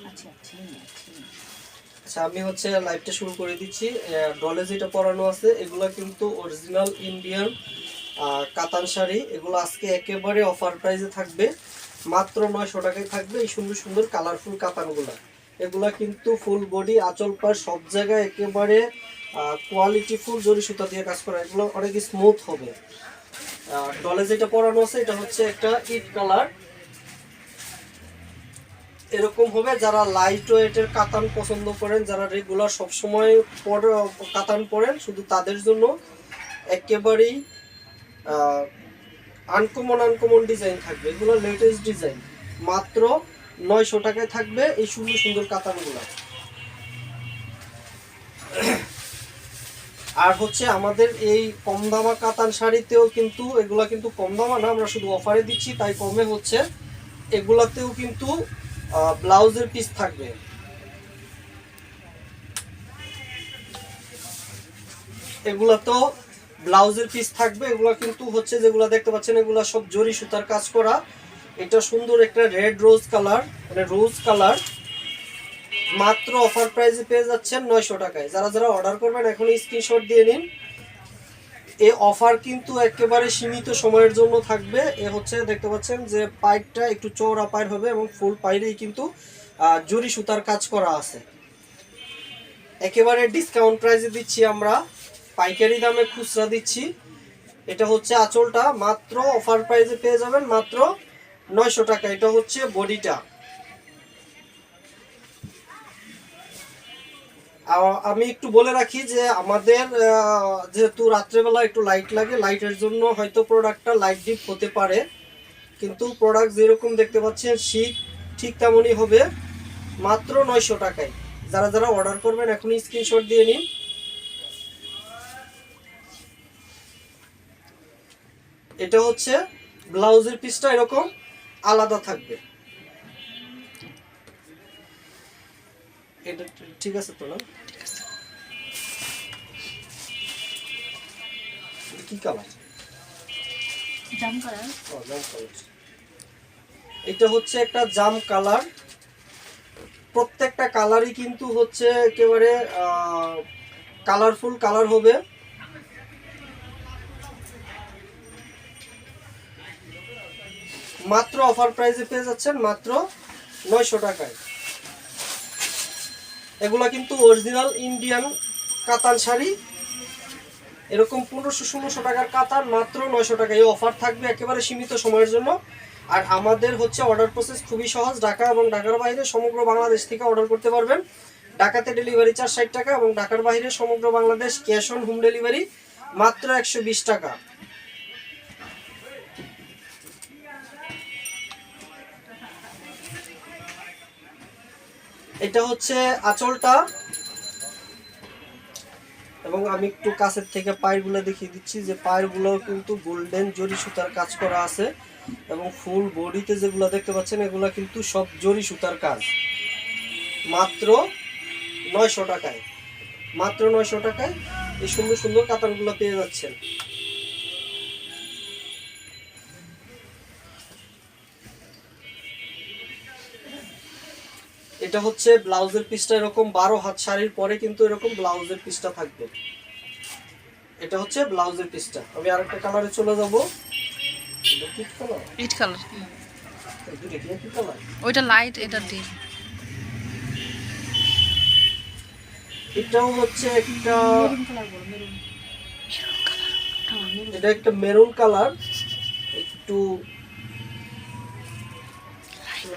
আচ্ছা, আমি হচ্ছে লাইভটা শুরু করে দিচ্ছি। ডলে যেটা পরানো আছে এগুলো কিন্তু অরিজিনাল ইন্ডিয়ান কাতান শাড়ি। এগুলো আজকে একেবারে অফার প্রাইসে থাকবে, মাত্র 900 টাকায় থাকবে এই সুন্দর সুন্দর কালারফুল কাতানগুলো। এগুলা কিন্তু ফুল বডি আঁচল পার সব জায়গায় একেবারে কোয়ালিটি ফুল জরি সুতা দিয়ে কাজ করা, এগুলো অনেক স্মুথ হবে। ডলে যেটা পরানো আছে এটা হচ্ছে একটা ইট কালার, এরকম হবে। যারা লাইট ওয়েটের কাতান পছন্দ করেন, যারা রেগুলার সবসময় কাতান পরেন, শুধু তাদের জন্য একেবারেই আনকমন ডিজাইন থাকবে। এগুলো লেটেস্ট ডিজাইন, মাত্র 900 টাকায় থাকবে এই সুন্দর সুন্দর কাতানগুলো। আর হচ্ছে আমাদের এই কম দামা কাতান শাড়িতেও কিন্তু এগুলা কিন্তু কম দামা না, আমরা শুধু অফারে দিচ্ছি তাই কমে হচ্ছে। এগুলাতেও কিন্তু ব্লাউজের পিস থাকবে। এগুলাতেও ব্লাউজের পিস থাকবে। এগুলা কিন্তু হচ্ছে যেগুলো দেখতে পাচ্ছেন এগুলা সব জরি সুতার কাজ করা। এটা সুন্দর একটা রেড রোজ কালার, মানে রোজ কালার, মাত্র অফার প্রাইসে পেয়ে যাচ্ছেন 900 টাকায়। যারা যারা অর্ডার করবেন এখন স্ক্রিনশট দিয়ে নিন। এই অফার কিন্তু একেবারে সীমিত সময়ের জন্য থাকবে। এ হচ্ছে দেখতে পাচ্ছেন যে পাইপটা একটু চওড়া পাইপ হবে এবং ফুল পাইরেই কিন্তু জরি সুতার কাজ করা আছে। একেবারে ডিসকাউন্ট প্রাইসে দিচ্ছি আমরা, পাইকারি দামে খুচরা দিচ্ছি। এটা হচ্ছে আঁচলটা, মাত্র অফার প্রাইসে পেয়ে যাবেন মাত্র 900 টাকা। এটা হচ্ছে বডিটা। আমি একটু বলে রাখি যে আমাদের যেহেতু রাত্রেবেলা একটু লাইট লাগে, লাইটের জন্য হয়তো প্রোডাক্টটা লাইট ডিপ হতে পারে, কিন্তু প্রোডাক্ট যেরকম দেখতে পাচ্ছেন ঠিক তেমনই হবে, মাত্র 900 টাকায়। যারা যারা অর্ডার করবেন এখনই স্ক্রিনশট দিয়ে নিন। এটা হচ্ছে ব্লাউজের পিসটা এরকম আলাদা থাকবে। এটা ঠিক আছে তো না? কি কালার? জাম কালার। এটা হচ্ছে একটা জাম কালার। প্রত্যেকটা কালারই কিন্তু হচ্ছে একেবারে কালারফুল কালার হবে। মাত্র অফার প্রাইসে পেয়ে যাচ্ছেন মাত্র 900 টাকায়। এগুলা কিন্তু অরিজিনাল ইন্ডিয়ান কাতান শাড়ি, এরকম 1500-1600 টাকার কাতান মাত্র 900 টাকা। এই অফার থাকবে একেবারে সীমিত সময়ের জন্য। আর আমাদের হচ্ছে অর্ডার প্রসেস খুবই সহজ। ঢাকা এবং ঢাকার বাইরে সমগ্র বাংলাদেশ থেকে অর্ডার করতে পারবেন। ঢাকাতে ডেলিভারি চার্জ 60 টাকা এবং ঢাকার বাইরে সমগ্র Bangladesh cash on home delivery মাত্র 120 টাকা। এটা হচ্ছে আঁচলটা, এবং আমি একটু কাছের থেকে পায়েরগুলো দেখিয়ে দিচ্ছি যে পায়েরগুলো কিন্তু গোল্ডেন জরি সুতার কাজ করা আছে, এবং ফুল বডিতে যেগুলো দেখতে পাচ্ছেন এগুলো কিন্তু সব জরি সুতার কাজ। মাত্র 900 টাকায়, মাত্র 900 টাকায় এই সুন্দর সুন্দর কাতানগুলো পেয়ে যাচ্ছেন। এটা হচ্ছে ব্লাউজের পিসটা, এরকম 12 হাত শাড়ির পরে কিন্তু এরকম ব্লাউজের পিসটা থাকবে। এটা হচ্ছে ব্লাউজের পিসটা। আমি আরেকটা কালারে চলে যাব। ইট কালার, ওইটা লাইট, এটা ডিপ। এটাও হচ্ছে একটা, এটা একটা মেরুন কালার, একটু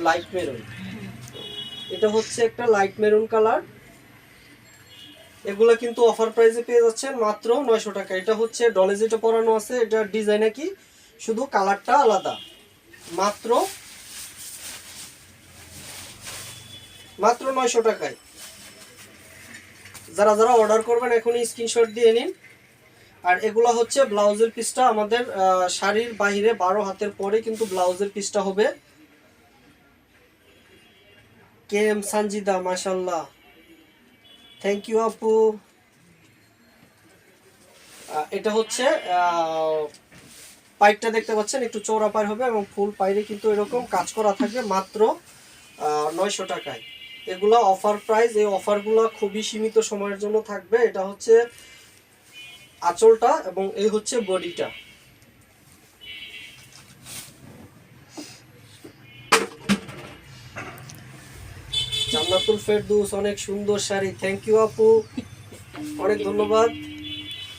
লাইট মেরুন। এটা হচ্ছে একটা লাইট মেরুন কালার। এগুলা কিন্তু অফার প্রাইসে পেয়ে যাচ্ছেন মাত্র 900 টাকা। এটা হচ্ছে ডলে যেটা পরানো আছে এটা ডিজাইন কি, শুধু কালারটা আলাদা। মাত্র 900 টাকায়। যারা যারা অর্ডার করবেন এখনই স্ক্রিনশট দিয়ে নিন। আর এগুলা হচ্ছে ব্লাউজের পিসটা, আমাদের শাড়ির বাহিরে 12 হাতের পরে কিন্তু ব্লাউজের পিসটা হবে। কে এম সানজিদা, মাশাআল্লাহ, থ্যাংক ইউ আপু। এটা হচ্ছে পাইপটা দেখতে পাচ্ছেন একটু চওড়া পাইপ হবে এবং ফুল পাইরে কিন্তু এরকম কাজ করা থাকবে মাত্র 900 টাকায়। এগুলা অফার প্রাইস, এই অফারগুলো খুবই সীমিত সময়ের জন্য থাকবে। এটা হচ্ছে আঁচলটা এবং এই হচ্ছে বডিটা। জান্নাতুল ফেরদৌস, অনেক সুন্দর শাড়ি, থ্যাংক ইউ আপু, অনেক ধন্যবাদ।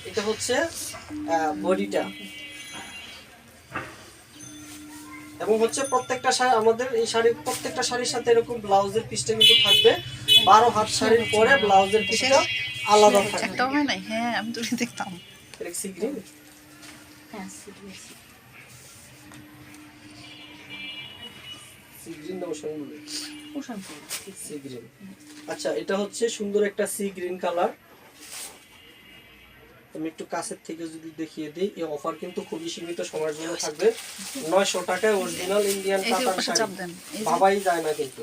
এটা হচ্ছে বডিটা এবং হচ্ছে প্রত্যেকটা শাড়ি, আমাদের এই শাড়ির প্রত্যেকটা শাড়ির সাথে এরকম ব্লাউজের পিসটা কিন্তু থাকবে। 12 হাত শাড়ির পরে ব্লাউজের পিসটা আলাদা থাকবে। একটাও হয় নাই, হ্যাঁ আমি তো দেখতাম। সি গ্রিন, সি গ্রিন না ওশান ব্লু, সি গ্রিন। আচ্ছা, এটা হচ্ছে সুন্দর একটা সি গ্রিন কালার। আমি একটু কাছের থেকে যদি দেখিয়ে দিই, এই অফার কিন্তু খুবই সীমিত সময়ের জন্য থাকবে। 900 টাকায় অরিজিনাল ইন্ডিয়ান কাতান শাড়ি, ভাবাই যায় না কিন্তু।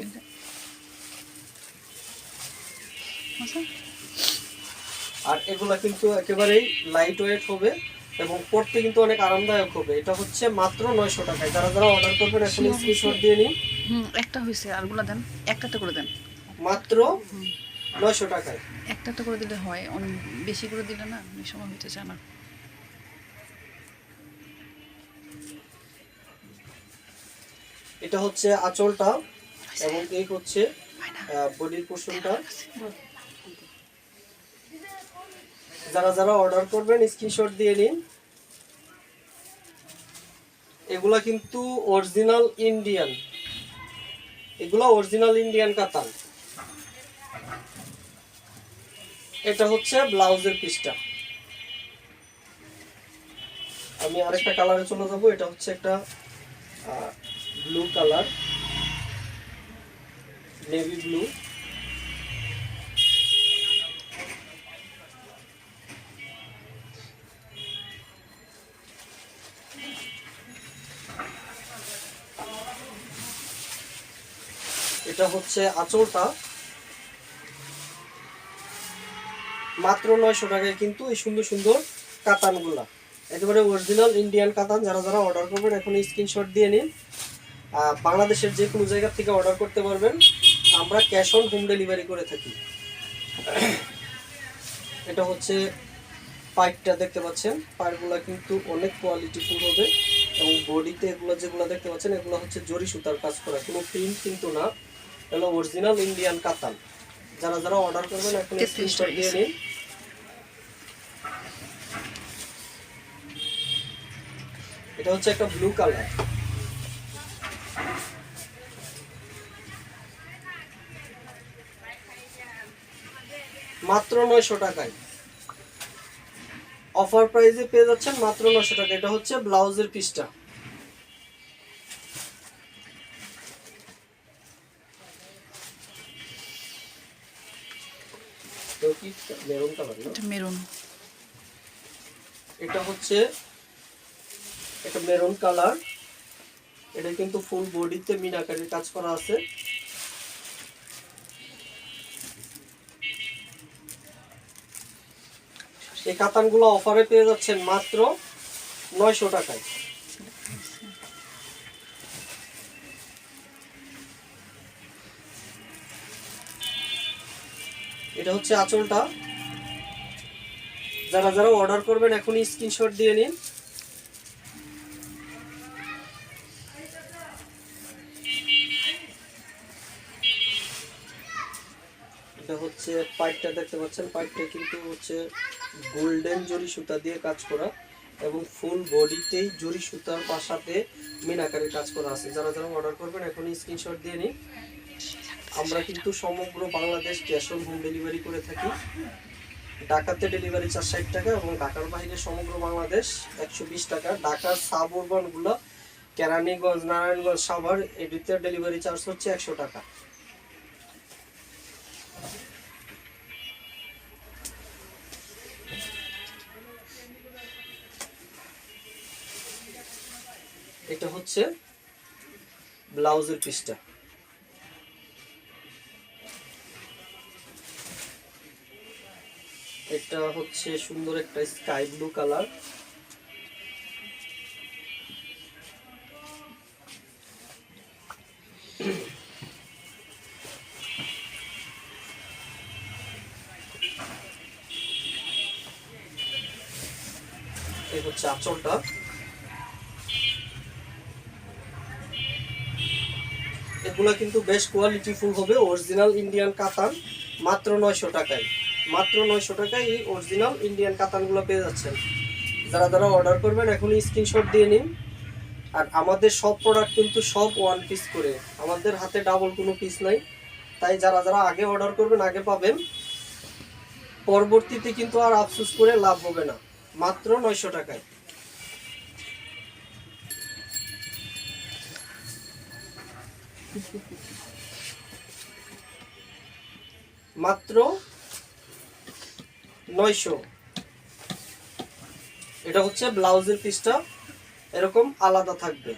আর এগুলা কিন্তু একেবারেই লাইট ওয়েট হবে এবং পরতে কিন্তু অনেক আরামদায়ক হবে। এটা হচ্ছে মাত্র 900 টাকায়। যারা যারা অর্ডার করবেন এখন স্ক্রিনশট দিয়ে নিন। একটা হয়েছে, আরগুলা দেন, একটাতে করে দেন। মাত্র 900 টাকায় একটাতে করে দিলে হয়, অনেক বেশি করে দিলে না অনেক সময় হতে চায় না। এটা হচ্ছে আঁচলটা এবং এই হচ্ছে বডির পোর্শনটা। যারা যারা অর্ডার করবেন স্ক্রিনশট দিয়ে নিন। এগুলা কিন্তু অরিজিনাল ইন্ডিয়ান, এগুলা অরিজিনাল ইন্ডিয়ান কাতান। এটা হচ্ছে ব্লাউজের পিসটা। আমি আরেকটা কালারে চলে যাব। এটা হচ্ছে একটা ব্লু কালার, নেভি ব্লু। এটা হচ্ছে আঁচলটা। মাত্র 900 টাকায় কিন্তু এই সুন্দর সুন্দর কাতানগুলা, একেবারে অরিজিনাল ইন্ডিয়ান কাতান। যারা যারা অর্ডার করবেন এখন স্ক্রিনশট দিয়ে নিন। বাংলাদেশের যে কোনো জায়গা থেকে অর্ডার করতে পারবেন, আমরা ক্যাশ অন হোম ডেলিভারি করে থাকি। এটা হচ্ছে পাইপটা দেখতে পাচ্ছেন, পাইপগুলো কিন্তু অনেক কোয়ালিটিফুল হবে এবং বডিতে এগুলো যেগুলো দেখতে পাচ্ছেন এগুলো হচ্ছে জরি সুতার কাজ করা, কোনো প্রিন্ট কিন্তু না, এগুলো অরিজিনাল ইন্ডিয়ান কাতান। যারা যারা অর্ডার করবেন এখন স্ক্রিনশট দিয়ে নিন। এটা হচ্ছে একটা ব্লু কালার, মাত্র 900 টাকায় অফার প্রাইসে পেয়ে যাচ্ছেন, মাত্র 900 টাকা। এটা হচ্ছে ব্লাউজের পিসটা। মেরুন কালার না, মেরুন। এটা হচ্ছে একটা মেরুন কালার। এটা কিন্তু ফুল বডিতে মিনাকারির কাজ করা আছে। এই কাতানগুলো অফারে পেয়ে যাচ্ছেন মাত্র 900 টাকায়। এটা হচ্ছে আঁচলটা। যারা যারা অর্ডার করবেন এখনই স্ক্রিনশট দিয়ে নিন। এটা হচ্ছে পাইপটা দেখতে পাচ্ছেন, পাইপটা কিন্তু হচ্ছে গোল্ডেন জরি সুতা দিয়ে কাজ করা এবং ফুল বডিতেই জরি সুতার সাথে মিনাকারির কাজ করা আছে। যারা যারা অর্ডার করবেন এখনই স্ক্রিনশট দিয়ে নিন। আমরা কিন্তু সমগ্র Bangladesh cash on home delivery করে থাকি। ঢাকাতে ডেলিভারি চার্জ 60 টাকা এবং ঢাকার বাইরে সমগ্র বাংলাদেশ 120 টাকা। ঢাকার সাব উরবানগুলো কেরানীগঞ্জ, নারায়ণগঞ্জ, সাভার এটিতে ডেলিভারি চার্জ হচ্ছে 100 টাকা। এটা হচ্ছে ব্লাউজের পিসটা। এটা হচ্ছে সুন্দর একটা স্কাই ব্লু কালার। এই হচ্ছে আঁচলটা। এগুলা কিন্তু বেশ কোয়ালিটিফুল হবে, অরিজিনাল ইন্ডিয়ান কাতান, মাত্র 900 টাকায়। মাত্র 900 টাকায় এই অরিজিনাল ইন্ডিয়ান কাতানগুলো পেয়ে যাচ্ছেন। যারা যারা অর্ডার করবেন এখনই স্ক্রিনশট দিয়ে নিন। আর আমাদের সব প্রোডাক্ট কিন্তু সব ওয়ান পিস করে, আমাদের হাতে ডাবল কোনো পিস নাই। তাই যারা যারা আগে অর্ডার করবেন আগে পাবেন, পরবর্তীতে কিন্তু আর আফসোস করে লাভ হবে না। মাত্র 900 টাকায়। মাত্র 900। এটা হচ্ছে ব্লাউজের পিসটা, এরকম আলাদা থাকবে।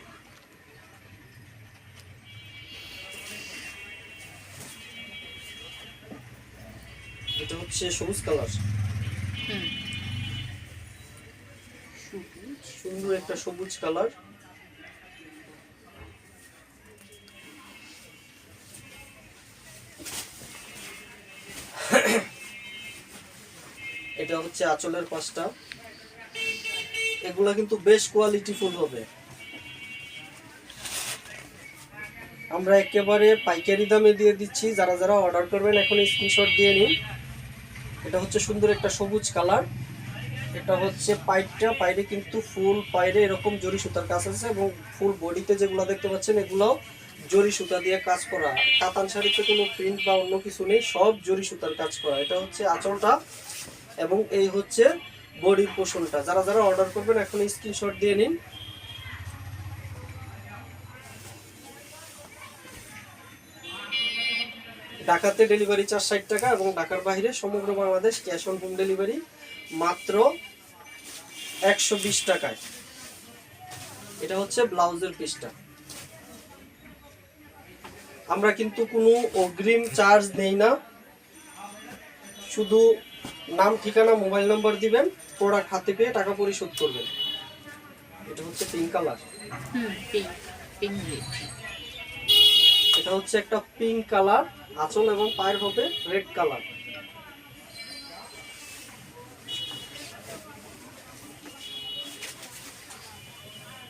এটা হচ্ছে সবুজ কালার, সুন্দর একটা সবুজ কালার। এটা হচ্ছে আঁচলের পাশটা। এগুলা কিন্তু বেশ কোয়ালিটিফুল হবে। আমরা একেবারে পাইকারি দামে দিয়ে দিচ্ছি, যারা যারা অর্ডার করবেন এখন স্ক্রিনশট দিয়ে নিন। এটা হচ্ছে সুন্দর একটা সবুজ কালার। এটা হচ্ছে পাইটটা, পাইরে কিন্তু ফুল পাইরে এরকম জরি সুতার কাজ আছে, এবং ফুল বডিতে যেগুলো দেখতে পাচ্ছেন এগুলো জরি সুতা দিয়ে কাজ করা। কাতান শাড়িতে কোনো প্রিন্ট বা অন্য কিছু নেই, সব জরি সুতার কাজ করা। এটা হচ্ছে আঁচলটা এবং এই হচ্ছে বডির পোর্শনটা। যারা যারা অর্ডার করবেন এখন স্ক্রিনশট দিয়ে নিন। ঢাকাতে ডেলিভারি চার্জ 60 টাকা এবং ঢাকার বাইরে সমগ্র Bangladesh cash on home delivery মাত্র 120 টাকায়। এটা হচ্ছে ব্লাউজের পিসটা। আমরা কিন্তু কোনো অগ্রিম চার্জ নেই না, শুধু নাম ঠিকানা মোবাইল নাম্বার দিবেন, প্রোডাক্ট হাতে পেয়ে টাকা পরিশোধ করবেন। এটা হচ্ছে পিঙ্ক কালার, এটা হচ্ছে একটা পিঙ্ক কালার। আঁচল এবং পায়ের হবে রেড কালার।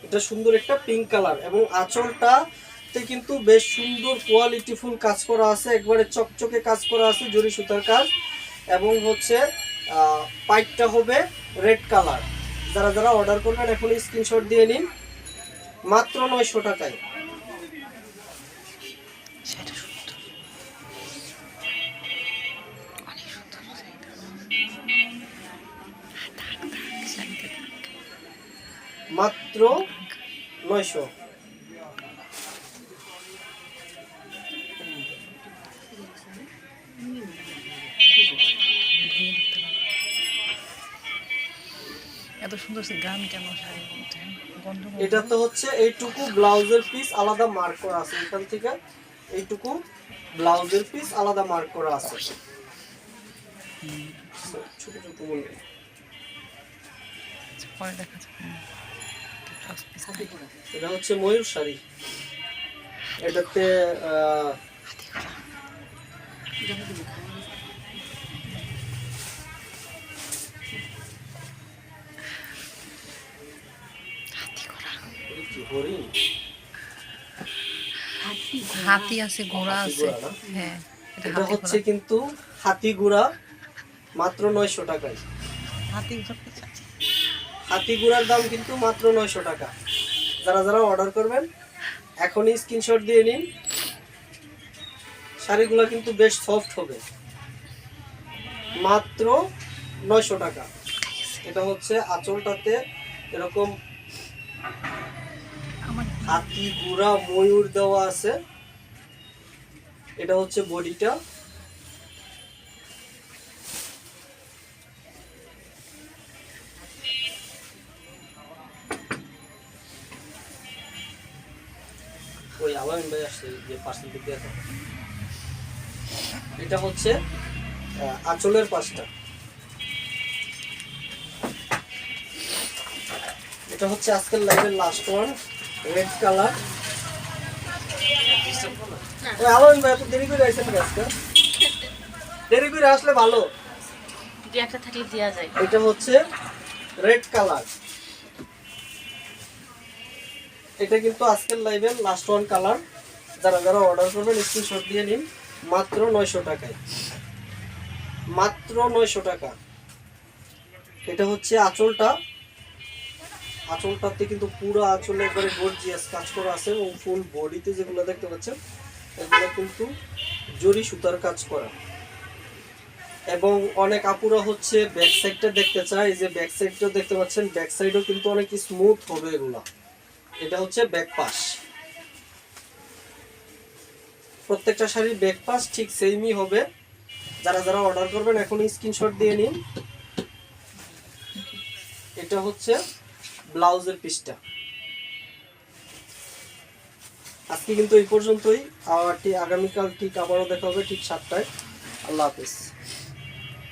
এটা সুন্দর একটা পিঙ্ক কালার এবং আঁচলটাতে কিন্তু বেশ সুন্দর কোয়ালিটিফুল কাজ করা আছে, একবারে চকচকে কাজ করা আছে, জরি সুতার কাজ। এবং হচ্ছে পাইপটা হবে রেড কালার। যারা যারা অর্ডার করবেন এখন স্ক্রিনশট দিয়ে নিন। মাত্র 900 টাকায়। মাত্র 900। এত সুন্দর গান কেন শাড়ির মধ্যে গন্ধ? এটা তো হচ্ছে এইটুকু ব্লাউজের পিস আলাদা মার্ক করা আছে, এখান থেকে এইটুকু ব্লাউজের পিস আলাদা মার্ক করা আছে। ছোট ছোট বলবে পরে দেখা যাবে। এটা হচ্ছে ময়ূর শাড়ি। এটাতে হাতি আছে, ঘোড়া আছে। হ্যাঁ, এটা হচ্ছে কিন্তু হাতি গুড়া, মাত্র 900 টাকায়। হাতি গুড়ার দাম কিন্তু মাত্র 900 টাকা। যারা যারা অর্ডার করবেন এখনই স্ক্রিনশট দিয়ে নিন। শাড়িগুলো কিন্তু বেশ সফট হবে, মাত্র 900 টাকা। এটা হচ্ছে আঁচলটাতে এরকম হাতি গুড়া ময়ূর দেওয়া আছে। এটা হচ্ছে বডিটা। ওই আলামিন ভাই আসছে যে পার্সেল দিতে আছে। এটা হচ্ছে আঁচলের পাশটা। এটা হচ্ছে আজকের লাইভের লাস্ট ওয়ান, রেড কালার। আলামিন ভাই এত দেরি করে আসছেন আজকে? দেরি করে আসলে ভালো, একটা থাকলে দেওয়া যায়। এটা হচ্ছে রেড কালার। এটা কিন্তু আজকের লাইভের লাস্ট ওয়ান কালার, যারা যারা অর্ডার করবেন স্ক্রিনশট দিয়ে নিন, মাত্র 900 টাকায়, মাত্র 900 টাকা। এটা হচ্ছে আঁচলটা, আঁচলটাতে কিন্তু পুরো আঁচলে একবারে গর্জিয়াস কাজ করা আছে এবং ফুল বডিতে যেগুলো দেখতে পাচ্ছেন এগুলো কিন্তু জরি সুতার কাজ করা। এবং অনেক আপুরা হচ্ছে ব্যাক সাইডটা দেখতে চায়, এই যে ব্যাক সাইডটা দেখতে পাচ্ছেন, ব্যাক সাইডও কিন্তু অনেক স্মুথ হবে এগুলো। এটা হচ্ছে ব্যাক পাশ, প্রত্যেকটা শাড়ির ব্যাক পাশ ঠিক সেমই হবে। যারা যারা অর্ডার করবেন এখন স্ক্রিনশট দিয়ে নিন। এটা হচ্ছে ব্লাউজের পিসটা। আজকে কিন্তু এই পর্যন্তই, আগামীকাল ঠিক আবারও দেখা হবে ঠিক 7টায়। আল্লাহ হাফেজ।